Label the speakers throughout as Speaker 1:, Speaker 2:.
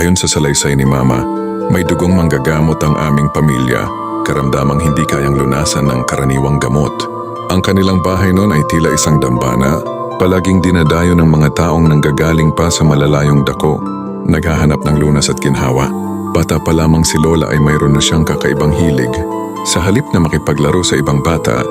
Speaker 1: Ayon sa salaysay ni Mama, may dugong manggagamot ang aming pamilya, karamdamang hindi kayang lunasan ng karaniwang gamot. Ang kanilang bahay noon ay tila isang dambana, palaging dinadayo ng mga taong nanggagaling pa sa malalayong dako, naghahanap ng lunas at ginhawa. Bata pa lamang si Lola ay mayroon na siyang kakaibang hilig. Sa halip na makipaglaro sa ibang bata,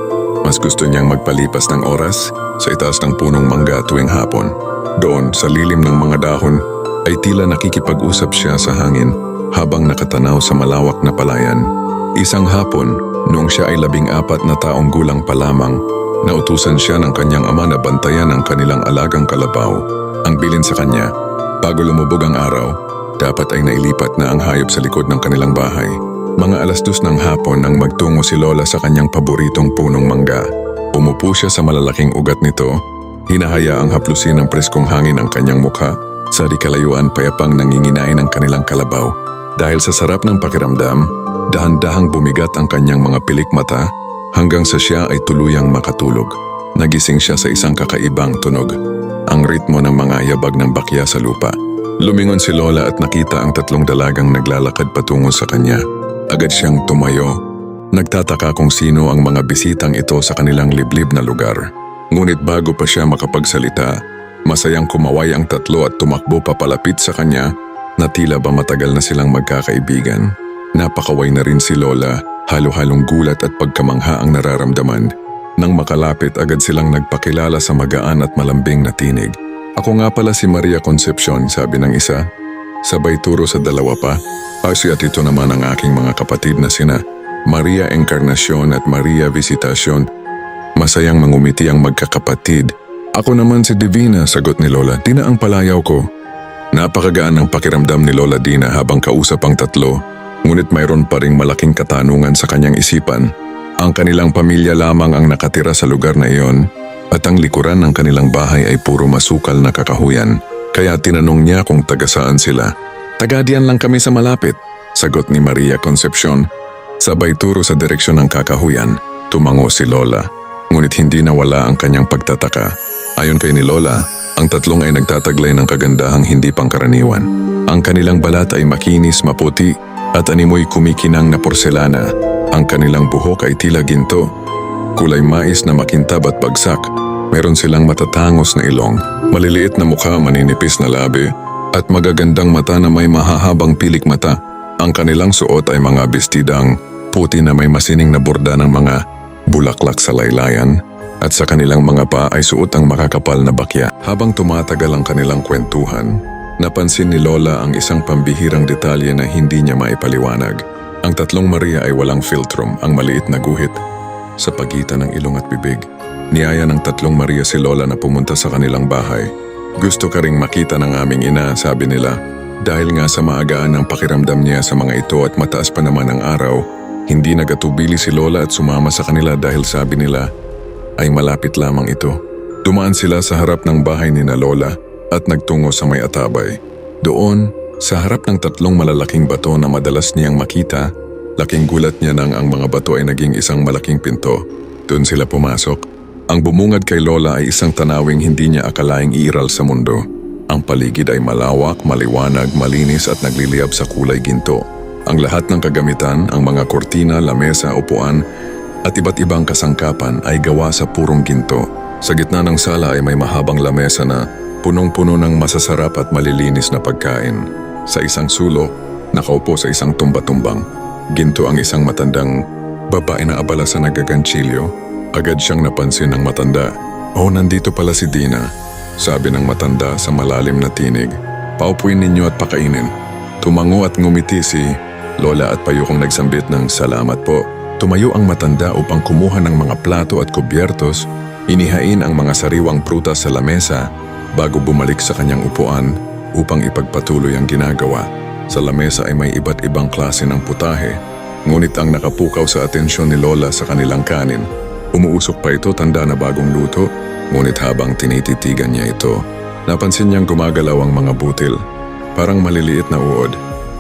Speaker 1: mas gusto niyang magpalipas ng oras sa itaas ng punong mangga tuwing hapon. Doon, sa lilim ng mga dahon, ay tila nakikipag-usap siya sa hangin habang nakatanaw sa malawak na palayan. Isang hapon, noong siya ay 14 na taong gulang pa lamang, nautusan siya ng kanyang ama na bantayan ang kanilang alagang kalabaw. Ang bilin sa kanya, bago lumubog ang araw, dapat ay nailipat na ang hayop sa likod ng kanilang bahay. Mga 2:00 ng hapon nang magtungo si Lola sa kanyang paboritong punong mangga. Umupo siya sa malalaking ugat nito, hinahayaang haplusin ng preskong hangin ang kanyang mukha, sa di kalayuan payapang nanginginain ang kanilang kalabaw. Dahil sa sarap ng pakiramdam, dahan-dahang bumigat ang kanyang mga pilik mata hanggang sa siya ay tuluyang makatulog. Nagising siya sa isang kakaibang tunog, ang ritmo ng mga yabag ng bakya sa lupa. Lumingon si Lola at nakita ang 3 dalagang naglalakad patungo sa kanya. Agad siyang tumayo. Nagtataka kung sino ang mga bisitang ito sa kanilang liblib na lugar. Ngunit bago pa siya makapagsalita, masayang kumaway ang 3 at tumakbo papalapit sa kanya na tila ba matagal na silang magkakaibigan. Napakaway na rin si Lola, halo-halong gulat at pagkamangha ang nararamdaman. Nang makalapit, agad silang nagpakilala sa magaan at malambing na tinig. "Ako nga pala si Maria Concepcion," sabi ng isa. Sabay turo sa dalawa pa. At ito naman ang aking mga kapatid na sina Maria Encarnacion at Maria Visitacion. Masayang mangumiti ang magkakapatid. "Ako naman si Divina," sagot ni Lola. "Dina ang palayaw ko." Napakagaan ng pakiramdam ni Lola Dina habang kausap ang 3, ngunit mayroon pa ring malaking katanungan sa kanyang isipan. Ang kanilang pamilya lamang ang nakatira sa lugar na iyon at ang likuran ng kanilang bahay ay puro masukal na kakahuyan. Kaya tinanong niya kung taga saan sila. "Taga-diyan lang kami sa malapit," sagot ni Maria Concepcion. Sabay turo sa direksyon ng kakahuyan, tumango si Lola. Ngunit hindi nawala ang kanyang pagtataka. Ayon kay ni Lola, ang 3 ay nagtataglay ng kagandahang hindi pangkaraniwan. Ang kanilang balat ay makinis, maputi at animoy kumikinang na porselana. Ang kanilang buhok ay tila ginto, kulay mais na makintab at bagsak. Meron silang matatangos na ilong, maliliit na mukha, maninipis na labi, at magagandang mata na may mahahabang pilik mata. Ang kanilang suot ay mga bestidang puti na may masining na borda ng mga bulaklak sa laylayan, at sa kanilang mga paa ay suot ang makakapal na bakya. Habang tumatagal ang kanilang kwentuhan, napansin ni Lola ang isang pambihirang detalye na hindi niya maipaliwanag. Ang 3 Maria ay walang filtrum, ang maliit na guhit sa pagitan ng ilong at bibig. Niyaya ng 3 Maria si Lola na pumunta sa kanilang bahay. "Gusto ka ring makita ng aming ina," sabi nila. Dahil nga sa maagaan ang pakiramdam niya sa mga ito at mataas pa naman ang araw, hindi nagatubili si Lola at sumama sa kanila dahil sabi nila ay malapit lamang ito. Dumaan sila sa harap ng bahay ni na Lola at nagtungo sa may atabay. Doon, sa harap ng 3 malalaking bato na madalas niyang makita, laking gulat niya nang ang mga bato ay naging isang malaking pinto. Doon sila pumasok. Ang bumungad kay Lola ay isang tanawing hindi niya akalaing iiral sa mundo. Ang paligid ay malawak, maliwanag, malinis at nagliliyab sa kulay ginto. Ang lahat ng kagamitan, ang mga kortina, lamesa, upuan at iba't ibang kasangkapan ay gawa sa purong ginto. Sa gitna ng sala ay may mahabang lamesa na punong-puno ng masasarap at malilinis na pagkain. Sa isang sulok, nakaupo sa isang tumba-tumbang. Ginto ang isang matandang babae na abala sa nagaganchilyo. Agad siyang napansin ng matanda. "Oh, nandito pala si Dina," sabi ng matanda sa malalim na tinig. "Paupuin ninyo at pakainin." Tumango at ngumiti si Lola at payukong nagsambit ng "Salamat po." Tumayo ang matanda upang kumuha ng mga plato at kubyertos, inihain ang mga sariwang prutas sa lamesa bago bumalik sa kanyang upuan upang ipagpatuloy ang ginagawa. Sa lamesa ay may iba't ibang klase ng putahe, ngunit ang nakapukaw sa atensyon ni Lola sa kanilang kanin. Umuusok pa ito, tanda na bagong luto, ngunit habang tinititigan niya ito, napansin niyang gumagalaw ang mga butil, parang maliliit na uod.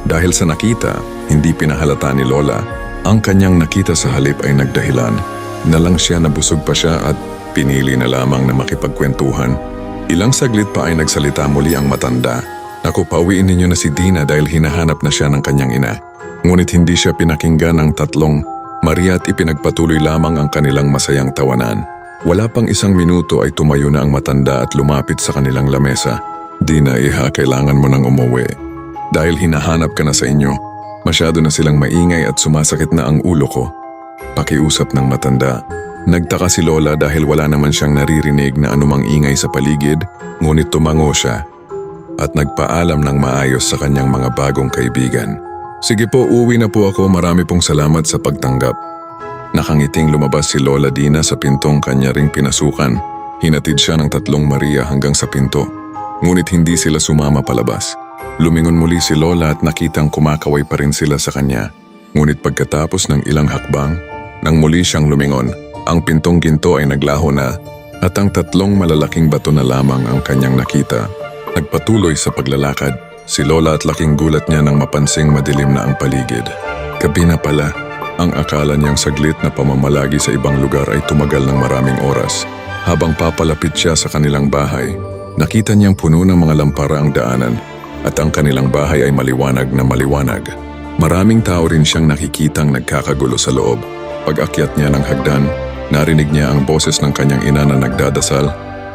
Speaker 1: Dahil sa nakita, hindi pinahalata ni Lola. Ang kanyang nakita sa halip ay nagdahilan. Nalang siya na busog pa siya at pinili na lamang na makipagkwentuhan. Ilang saglit pa ay nagsalita muli ang matanda. Naku, pauwiin ninyo na si Dina dahil hinahanap na siya ng kanyang ina. Ngunit hindi siya pinakinggan ng tatlong Maria at ipinagpatuloy lamang ang kanilang masayang tawanan. Wala pang isang minuto ay tumayo na ang matanda at lumapit sa kanilang lamesa. Dina, iha, kailangan mo nang umuwi. Dahil hinahanap ka na sa inyo, masyado na silang maingay at sumasakit na ang ulo ko. Pakiusap ng matanda. Nagtaka si Lola dahil wala naman siyang naririnig na anumang ingay sa paligid, ngunit tumango siya at nagpaalam ng maayos sa kanyang mga bagong kaibigan. Sige po, uwi na po ako, marami pong salamat sa pagtanggap. Nakangiting lumabas si Lola Dina sa pintong kanya ring pinasukan. Hinatid siya ng tatlong Maria hanggang sa pinto, ngunit hindi sila sumama palabas. Lumingon muli si Lola at nakitang kumakaway pa rin sila sa kanya. Ngunit pagkatapos ng ilang hakbang, nang muli siyang lumingon, ang pintong ginto ay naglaho na at ang tatlong malalaking bato na lamang ang kanyang nakita. Nagpatuloy sa paglalakad, si Lola at laking gulat niya nang mapansing madilim na ang paligid. Gabi na pala, ang akala niyang saglit na pamamalagi sa ibang lugar ay tumagal ng maraming oras. Habang papalapit siya sa kanilang bahay, nakita niyang puno ng mga lampara ang daanan at ang kanilang bahay ay maliwanag na maliwanag. Maraming tao rin siyang nakikitang nagkakagulo sa loob. Pag-akyat niya ng hagdan, narinig niya ang boses ng kanyang ina na nagdadasal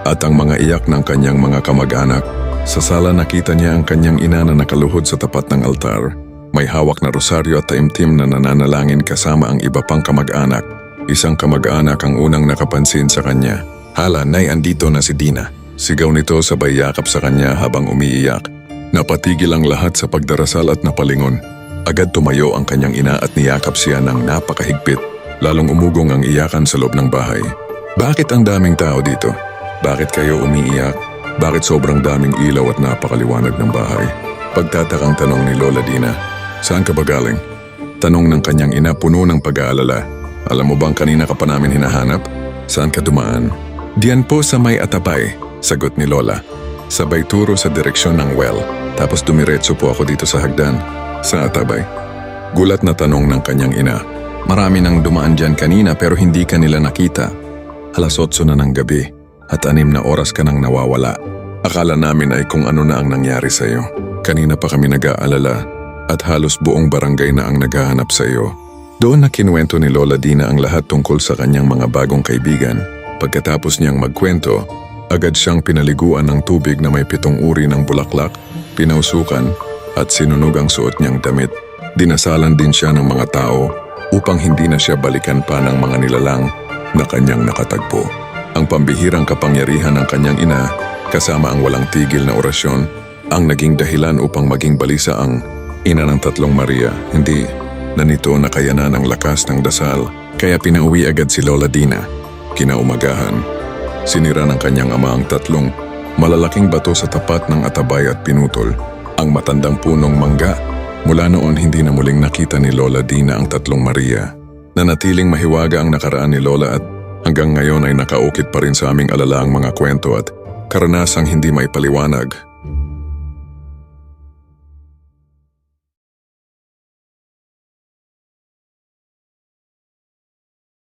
Speaker 1: at ang mga iyak ng kanyang mga kamag-anak. Sa sala nakita niya ang kanyang ina na nakaluhod sa tapat ng altar. May hawak na rosaryo at taimtim na nananalangin kasama ang iba pang kamag-anak. Isang kamag-anak ang unang nakapansin sa kanya. Hala, nay, andito na si Dina. Sigaw nito sabay yakap sa kanya habang umiiyak. Napatigil ang lahat sa pagdarasal at napalingon. Agad tumayo ang kanyang ina at niyakap siya ng napakahigpit. Lalong umugong ang iyakan sa loob ng bahay. Bakit ang daming tao dito? Bakit kayo umiiyak? Bakit sobrang daming ilaw at napakaliwanag ng bahay? Pagtatakang tanong ni Lola Dina. Saan ka ba galing? Tanong ng kanyang ina puno ng pag-aalala. Alam mo bang kanina ka pa namin hinahanap? Saan ka dumaan? Diyan po sa may Atabay, sagot ni Lola. Sabay turo sa direksyon ng well, tapos dumiretso po ako dito sa hagdan. Sa Atabay? Gulat na tanong ng kanyang ina. Marami nang dumaan dyan kanina pero hindi ka nila nakita. Alas 8 na ng gabi at 6 na oras ka nang nawawala. Akala namin ay kung ano na ang nangyari sa iyo. Kanina pa kami nag-aalala at halos buong barangay na ang naghahanap sa iyo. Doon na kinuwento ni Lola Dina ang lahat tungkol sa kanyang mga bagong kaibigan. Pagkatapos niyang magkwento, agad siyang pinaliguan ng tubig na may 7 uri ng bulaklak, pinausukan at sinunog ang suot niyang damit. Dinasalan din siya ng mga tao upang hindi na siya balikan pa ng mga nilalang na kanyang nakatagpo. Ang pambihirang kapangyarihan ng kanyang ina kasama ang walang tigil na orasyon ang naging dahilan upang maging balisa ang ina ng tatlong Maria. Hindi na nito nakayanan ang lakas ng dasal kaya pinauwi agad si Lola Dina. Kinaumagahan, sinira ng kanyang ama ang 3 malalaking bato sa tapat ng Atabay at pinutol ang matandang punong mangga. Mula noon hindi na muling nakita ni Lola Dina ang 3 Maria. Nanatiling mahiwaga ang nakaraan ni Lola at hanggang ngayon ay nakaukit pa rin sa aming alala ang mga kwento at karanasang hindi maipaliwanag.